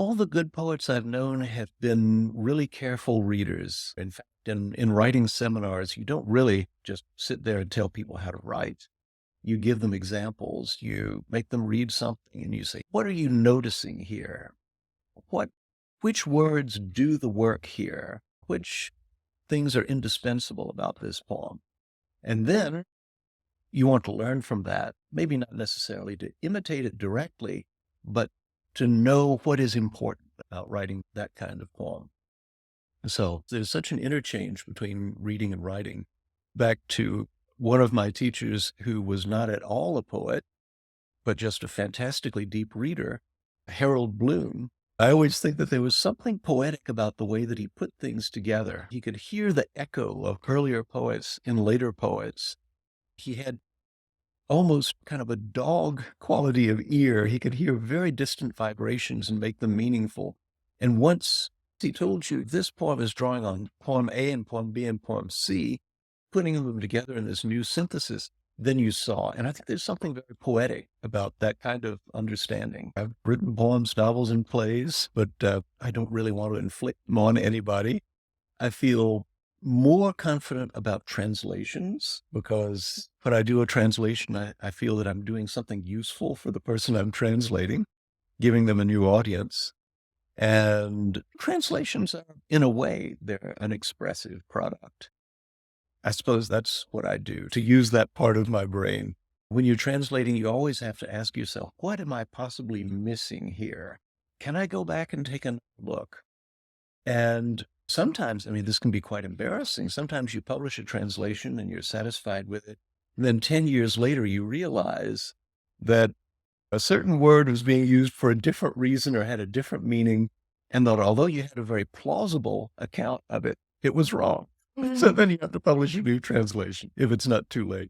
All the good poets I've known have been really careful readers. In fact, in writing seminars, you don't really just sit there and tell people how to write. You give them examples, you make them read something and you say, what are you noticing here? What, which words do the work here? Which things are indispensable about this poem? And then you want to learn from that, maybe not necessarily to imitate it directly, but to know what is important about writing that kind of poem. So there's such an interchange between reading and writing. Back to one of my teachers who was not at all a poet, but just a fantastically deep reader, Harold Bloom. I always think that there was something poetic about the way that he put things together. He could hear the echo of earlier poets in later poets. He had almost kind of a dog quality of ear. He could hear very distant vibrations and make them meaningful. And once he told you this poem is drawing on poem A and poem B and poem C, putting them together in this new synthesis, then you saw. And I think there's something very poetic about that kind of understanding. I've written poems, novels, and plays, but I don't really want to inflict them on anybody. I feel more confident about translations because when I do a translation, I feel that I'm doing something useful for the person I'm translating, giving them a new audience. And translations are, in a way, they're an expressive product. I suppose that's what I do, to use that part of my brain. When you're translating, you always have to ask yourself, what am I possibly missing here? Can I go back and take another look? And sometimes, I mean, this can be quite embarrassing. Sometimes you publish a translation and you're satisfied with it. And then 10 years later, you realize that a certain word was being used for a different reason or had a different meaning. And that although you had a very plausible account of it, it was wrong. So then you have to publish a new translation if it's not too late.